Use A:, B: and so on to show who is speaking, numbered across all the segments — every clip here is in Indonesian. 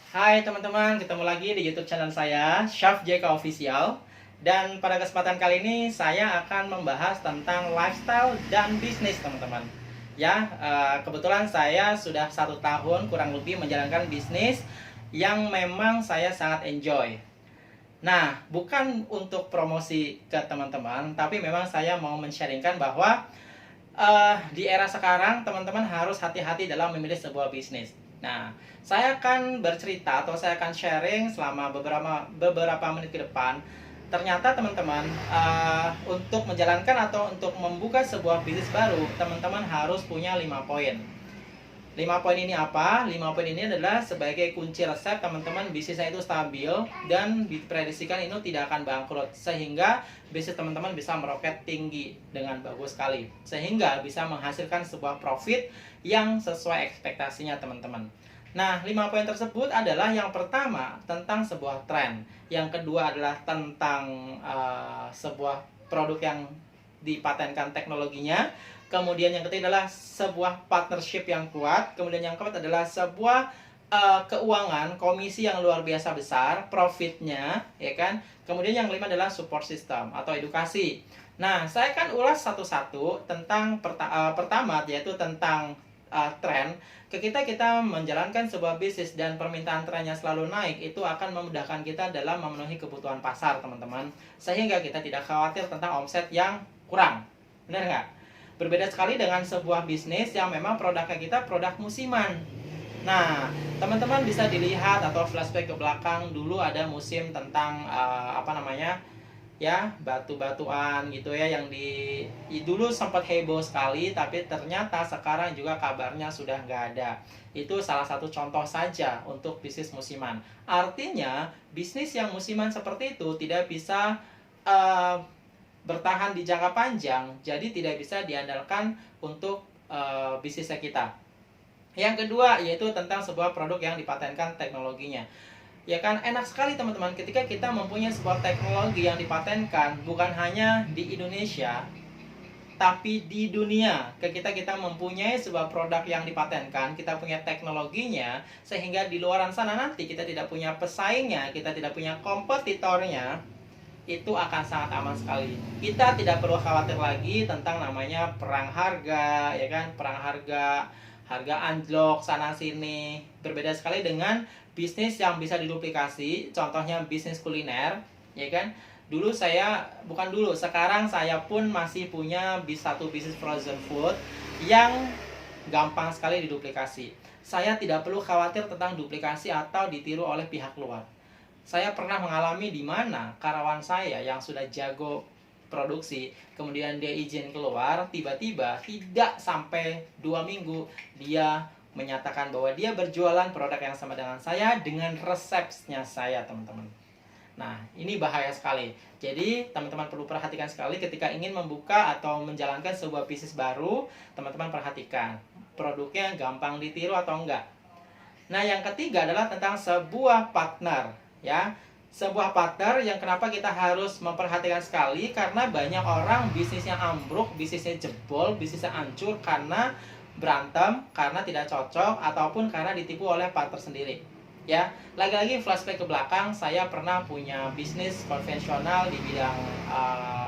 A: Hai teman-teman, ketemu lagi di YouTube channel saya, Chef JK Official. Dan pada kesempatan kali ini saya akan membahas tentang lifestyle dan bisnis teman-teman. Ya, kebetulan saya sudah 1 tahun kurang lebih menjalankan bisnis yang memang saya sangat enjoy. Nah, bukan untuk promosi ke teman-teman, tapi memang saya mau men-sharingkan bahwa di era sekarang teman-teman harus hati-hati dalam memilih sebuah bisnis. Nah, saya akan bercerita atau saya akan sharing selama beberapa menit ke depan. Ternyata teman-teman, untuk menjalankan atau untuk membuka sebuah bisnis baru, teman-teman harus punya 5 poin. 5 poin ini apa? 5 poin ini adalah sebagai kunci resep teman-teman bisnisnya itu stabil dan diprediksikan itu tidak akan bangkrut, sehingga bisnis teman-teman bisa meroket tinggi dengan bagus sekali, sehingga bisa menghasilkan sebuah profit yang sesuai ekspektasinya teman-teman. Nah, 5 poin tersebut adalah yang pertama tentang sebuah tren, yang kedua adalah tentang sebuah produk yang dipatenkan teknologinya. Kemudian yang ketiga adalah sebuah partnership yang kuat. Kemudian yang keempat adalah sebuah keuangan, komisi yang luar biasa besar, profitnya, ya kan. Kemudian yang kelima adalah support system atau edukasi. Nah, saya akan ulas satu-satu tentang pertama, yaitu tentang tren. Kita menjalankan sebuah bisnis dan permintaan trennya selalu naik, itu akan memudahkan kita dalam memenuhi kebutuhan pasar teman-teman, sehingga kita tidak khawatir tentang omset yang kurang. Benar nggak? Berbeda sekali dengan sebuah bisnis yang memang produknya kita produk musiman. Nah, teman-teman bisa dilihat atau flashback ke belakang, dulu ada musim tentang ya, batu-batuan gitu ya, yang dulu sempat heboh sekali, tapi ternyata sekarang juga kabarnya sudah nggak ada. Itu salah satu contoh saja untuk bisnis musiman. Artinya bisnis yang musiman seperti itu tidak bisa bertahan di jangka panjang, jadi tidak bisa diandalkan untuk bisnisnya kita. Yang kedua yaitu tentang sebuah produk yang dipatenkan teknologinya. Ya kan, enak sekali teman-teman ketika kita mempunyai sebuah teknologi yang dipatenkan bukan hanya di Indonesia tapi di dunia. Kita mempunyai sebuah produk yang dipatenkan, kita punya teknologinya, sehingga di luaran sana nanti kita tidak punya pesaingnya, kita tidak punya kompetitornya, itu akan sangat aman sekali. Kita tidak perlu khawatir lagi tentang namanya perang harga, ya kan, perang harga, harga anjlok sana sini. Berbeda sekali dengan bisnis yang bisa diduplikasi, contohnya bisnis kuliner, ya kan. Sekarang saya pun masih punya satu bisnis frozen food yang gampang sekali diduplikasi. Saya tidak perlu khawatir tentang duplikasi atau ditiru oleh pihak luar. Saya pernah mengalami di mana karyawan saya yang sudah jago produksi, kemudian dia izin keluar, tiba-tiba tidak sampai 2 minggu dia menyatakan bahwa dia berjualan produk yang sama dengan saya dengan resepnya saya, teman-teman. Nah, ini bahaya sekali. Jadi, teman-teman perlu perhatikan sekali ketika ingin membuka atau menjalankan sebuah bisnis baru, teman-teman perhatikan produknya gampang ditiru atau enggak. Nah, yang ketiga adalah tentang sebuah partner, ya. Sebuah partner yang kenapa kita harus memperhatikan sekali, karena banyak orang bisnisnya ambruk, bisnisnya jebol, bisnisnya hancur karena berantem, karena tidak cocok, ataupun karena ditipu oleh partner sendiri. Ya, lagi-lagi flashback ke belakang, saya pernah punya bisnis konvensional di bidang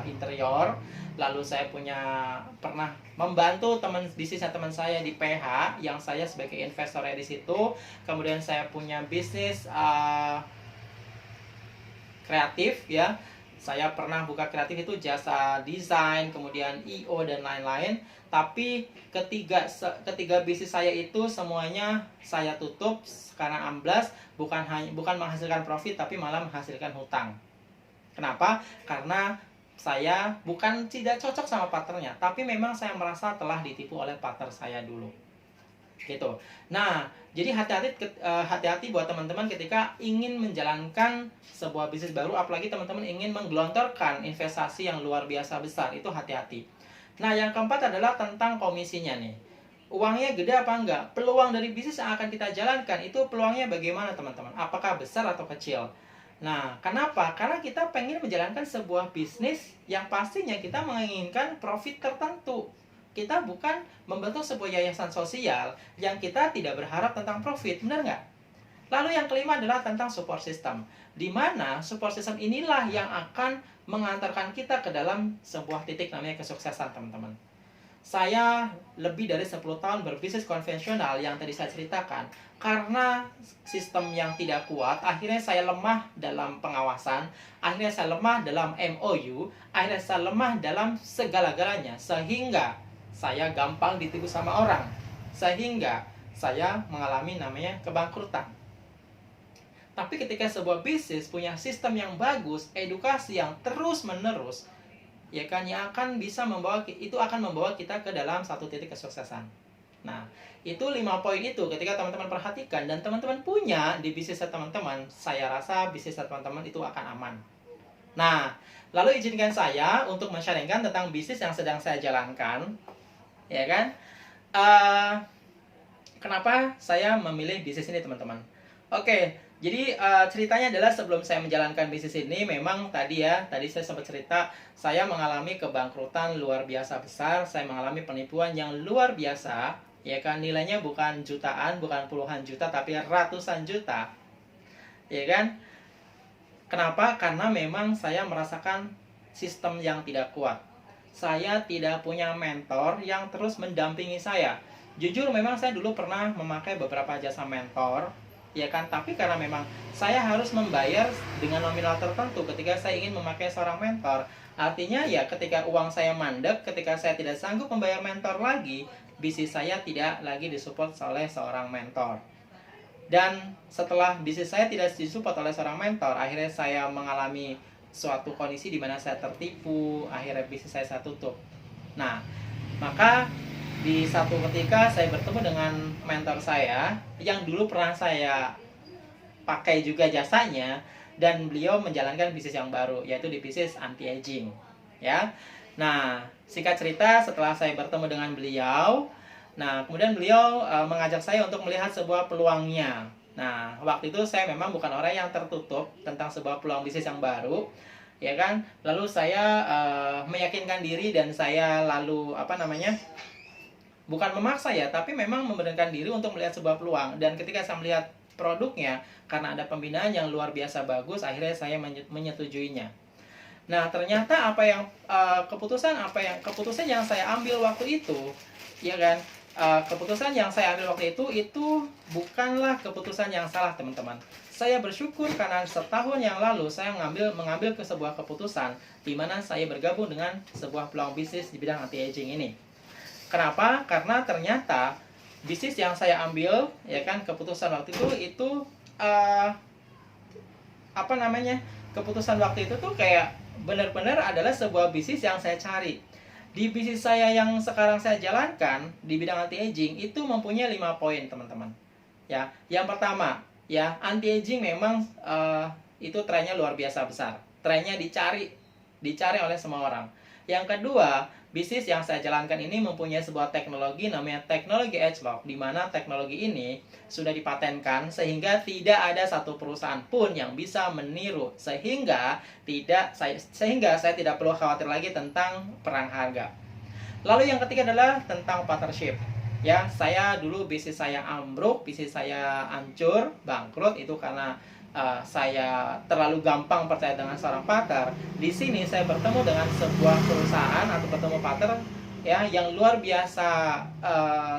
A: interior. Lalu saya pernah membantu bisnisnya teman saya di PH, yang saya sebagai investornya di situ. Kemudian saya punya bisnis kreatif, ya. Saya pernah buka kreatif itu jasa desain, kemudian IO dan lain-lain. Tapi ketiga bisnis saya itu semuanya saya tutup karena amblas, bukan menghasilkan profit tapi malah menghasilkan hutang. Kenapa? Karena saya bukan tidak cocok sama partnernya, tapi memang saya merasa telah ditipu oleh partner saya dulu. Gitu. Nah, jadi hati-hati buat teman-teman ketika ingin menjalankan sebuah bisnis baru, apalagi teman-teman ingin menggelontorkan investasi yang luar biasa besar, itu hati-hati. Nah, yang keempat adalah tentang komisinya nih. Uangnya gede apa enggak? Peluang dari bisnis yang akan kita jalankan itu peluangnya bagaimana teman-teman? Apakah besar atau kecil? Nah, kenapa? Karena kita pengen menjalankan sebuah bisnis yang pastinya kita menginginkan profit tertentu. Kita bukan membentuk sebuah yayasan sosial yang kita tidak berharap tentang profit, benar nggak? Lalu yang kelima adalah tentang support system, di mana support system inilah yang akan mengantarkan kita ke dalam sebuah titik namanya kesuksesan, teman-teman. Saya lebih dari 10 tahun berbisnis konvensional yang tadi saya ceritakan. Karena sistem yang tidak kuat, akhirnya saya lemah dalam pengawasan, akhirnya saya lemah dalam MOU, akhirnya saya lemah dalam segala-galanya, sehingga saya gampang ditipu sama orang, sehingga saya mengalami namanya kebangkrutan. Tapi ketika sebuah bisnis punya sistem yang bagus, edukasi yang terus-menerus, ya kan, yang akan bisa membawa, itu akan membawa kita ke dalam satu titik kesuksesan. Nah, itu 5 poin itu ketika teman-teman perhatikan dan teman-teman punya di bisnis teman-teman, saya rasa bisnis teman-teman itu akan aman. Nah, lalu izinkan saya untuk men-sharingkan tentang bisnis yang sedang saya jalankan, ya kan. Kenapa saya memilih bisnis ini, teman-teman? Oke, jadi ceritanya adalah sebelum saya menjalankan bisnis ini, memang tadi saya sempat cerita, saya mengalami kebangkrutan luar biasa besar, saya mengalami penipuan yang luar biasa, ya kan, nilainya bukan jutaan, bukan puluhan juta, tapi ratusan juta, ya kan. Kenapa? Karena memang saya merasakan sistem yang tidak kuat. Saya tidak punya mentor yang terus mendampingi saya. Jujur memang saya dulu pernah memakai beberapa jasa mentor, ya kan, tapi karena memang saya harus membayar dengan nominal tertentu ketika saya ingin memakai seorang mentor. Artinya ya ketika uang saya mandek, ketika saya tidak sanggup membayar mentor lagi, bisnis saya tidak lagi disupport oleh seorang mentor. Dan setelah bisnis saya tidak disupport oleh seorang mentor, akhirnya saya mengalami suatu kondisi di mana saya tertipu, akhirnya bisnis saya tutup. Nah, maka di satu ketika saya bertemu dengan mentor saya yang dulu pernah saya pakai juga jasanya, dan beliau menjalankan bisnis yang baru, yaitu di bisnis anti-aging, ya. Nah, singkat cerita, setelah saya bertemu dengan beliau, nah kemudian beliau mengajak saya untuk melihat sebuah peluangnya. Nah, waktu itu saya memang bukan orang yang tertutup tentang sebuah peluang bisnis yang baru, ya kan. Lalu saya meyakinkan diri dan saya lalu bukan memaksa ya, tapi memang memberanikan diri untuk melihat sebuah peluang. Dan ketika saya melihat produknya, karena ada pembinaan yang luar biasa bagus, akhirnya saya menyetujuinya. Nah, ternyata keputusan yang saya ambil waktu itu, ya kan, keputusan yang saya ambil waktu itu bukanlah keputusan yang salah, teman-teman. Saya bersyukur karena setahun yang lalu saya mengambil ke sebuah keputusan di mana saya bergabung dengan sebuah peluang bisnis di bidang anti-aging ini. Kenapa? Karena ternyata bisnis yang saya ambil, ya kan, keputusan waktu itu keputusan waktu itu tuh kayak benar-benar adalah sebuah bisnis yang saya cari. Di bisnis saya yang sekarang saya jalankan di bidang anti-aging itu mempunyai 5 poin, teman-teman. Ya, yang pertama, ya, anti-aging memang itu trennya luar biasa besar. Trennya dicari oleh semua orang. Yang kedua, bisnis yang saya jalankan ini mempunyai sebuah teknologi namanya teknologi ageLOC, di mana teknologi ini sudah dipatenkan sehingga tidak ada satu perusahaan pun yang bisa meniru, sehingga saya tidak perlu khawatir lagi tentang perang harga. Lalu yang ketiga adalah tentang partnership. Ya, saya dulu bisnis saya ambruk, bisnis saya hancur, bangkrut, itu karena saya terlalu gampang percaya dengan seorang partner. Di sini saya bertemu dengan sebuah perusahaan atau bertemu partner ya yang luar biasa,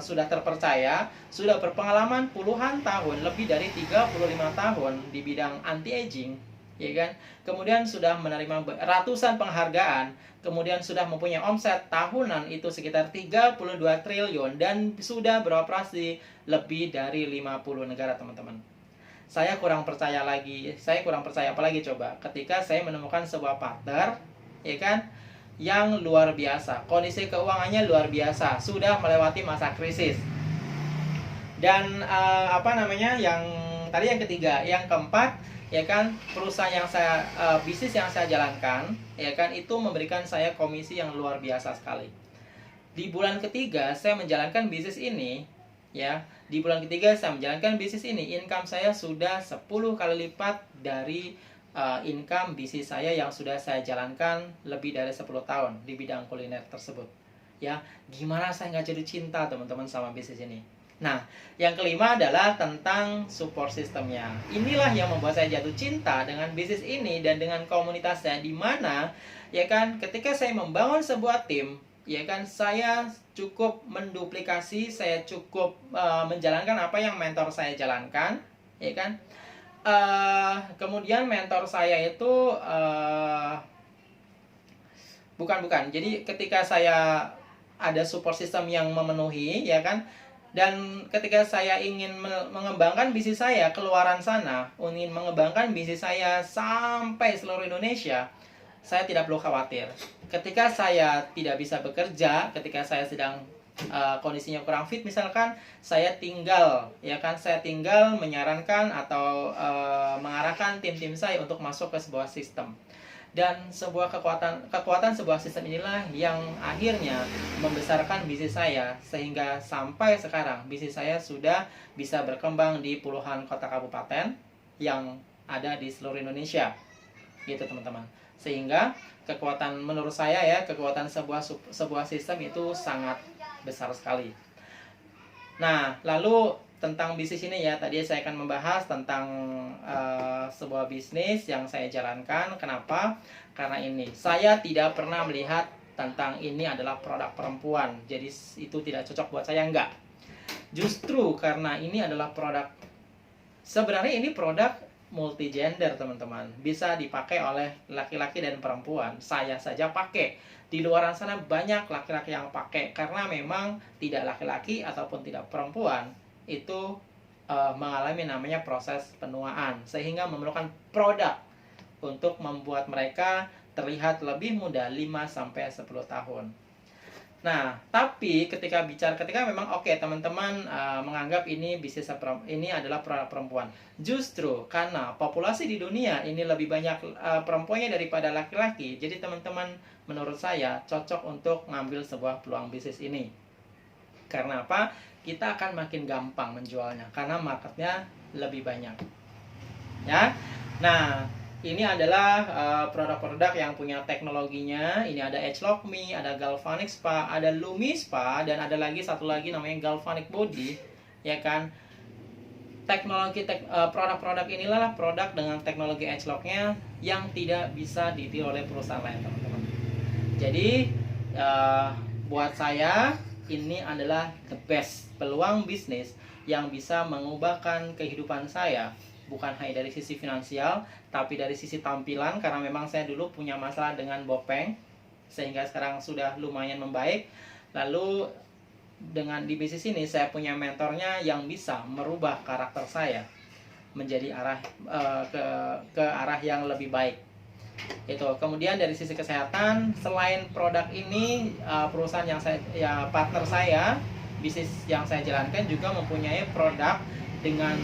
A: sudah terpercaya, sudah berpengalaman puluhan tahun, lebih dari 35 tahun di bidang anti-aging, ya kan. Kemudian sudah menerima ratusan penghargaan, kemudian sudah mempunyai omset tahunan itu sekitar 32 triliun dan sudah beroperasi lebih dari 50 negara, teman-teman. Saya kurang percaya apalagi coba ketika saya menemukan sebuah partner, ya kan, yang luar biasa, kondisi keuangannya luar biasa, sudah melewati masa krisis. Dan yang ketiga, yang keempat, ya kan, perusahaan yang bisnis yang saya jalankan, ya kan, itu memberikan saya komisi yang luar biasa sekali. Di bulan ketiga saya menjalankan bisnis ini, ya, di bulan ketiga saya menjalankan bisnis ini, income saya sudah 10 kali lipat dari income bisnis saya yang sudah saya jalankan lebih dari 10 tahun di bidang kuliner tersebut. Ya, gimana saya nggak jadi cinta, teman-teman, sama bisnis ini? Nah, yang kelima adalah tentang support sistemnya. Inilah yang membuat saya jatuh cinta dengan bisnis ini dan dengan komunitasnya, di mana ya kan ketika saya membangun sebuah tim, ya kan saya cukup menduplikasi, saya cukup menjalankan apa yang mentor saya jalankan, ya kan. Kemudian mentor saya itu bukan. Jadi ketika saya ada support system yang memenuhi, ya kan, dan ketika saya ingin mengembangkan bisnis saya keluaran sana, ingin mengembangkan bisnis saya sampai seluruh Indonesia, saya tidak perlu khawatir. Ketika saya tidak bisa bekerja, ketika saya sedang kondisinya kurang fit misalkan, saya tinggal menyarankan atau mengarahkan tim-tim saya untuk masuk ke sebuah sistem. Dan sebuah kekuatan sebuah sistem inilah yang akhirnya membesarkan bisnis saya, sehingga sampai sekarang bisnis saya sudah bisa berkembang di puluhan kota kabupaten yang ada di seluruh Indonesia, gitu teman-teman. Sehingga kekuatan, menurut saya ya, kekuatan sebuah sistem itu sangat besar sekali. Nah, lalu tentang bisnis ini ya, tadi saya akan membahas tentang sebuah bisnis yang saya jalankan. Kenapa? Karena ini saya tidak pernah melihat tentang ini adalah produk perempuan, jadi itu tidak cocok buat saya, enggak. Justru karena ini adalah produk, sebenarnya ini produk multi gender teman-teman, bisa dipakai oleh laki-laki dan perempuan. Saya saja pakai, di luar sana banyak laki-laki yang pakai, karena memang tidak laki-laki ataupun tidak perempuan itu mengalami namanya proses penuaan, sehingga memerlukan produk untuk membuat mereka terlihat lebih muda 5-10 tahun. Nah, tapi ketika memang oke, teman-teman menganggap ini bisnis ini adalah produk perempuan. Justru karena populasi di dunia ini lebih banyak perempuannya daripada laki-laki, jadi teman-teman menurut saya cocok untuk ngambil sebuah peluang bisnis ini. Karena apa? Kita akan makin gampang menjualnya karena marketnya lebih banyak. Ya. Nah, ini adalah produk-produk yang punya teknologinya. Ini ada Agelock Me, ada Galvanic Spa, ada Lumi Spa, dan ada lagi satu lagi namanya Galvanic Body, ya kan. Produk-produk inilah produk dengan teknologi Agelock-nya yang tidak bisa ditiru oleh perusahaan lain, teman-teman. Jadi buat saya ini adalah the best peluang bisnis yang bisa mengubahkan kehidupan saya, bukan hanya dari sisi finansial, tapi dari sisi tampilan, karena memang saya dulu punya masalah dengan bopeng, sehingga sekarang sudah lumayan membaik. Lalu dengan di bisnis ini saya punya mentornya yang bisa merubah karakter saya menjadi ke arah yang lebih baik. Itu. Kemudian dari sisi kesehatan, selain produk ini, perusahaan yang partner saya, bisnis yang saya jalankan juga mempunyai produk dengan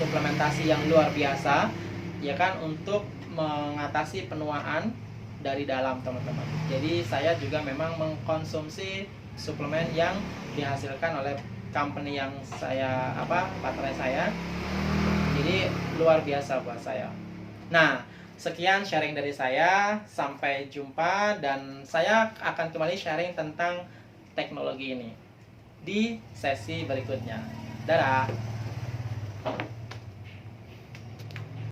A: suplementasi yang luar biasa, ya kan, untuk mengatasi penuaan dari dalam, teman-teman. Jadi saya juga memang mengkonsumsi suplemen yang dihasilkan oleh company yang partner saya. Jadi luar biasa buat saya. Nah, sekian sharing dari saya, sampai jumpa, dan saya akan kembali sharing tentang teknologi ini di sesi berikutnya. Dadah.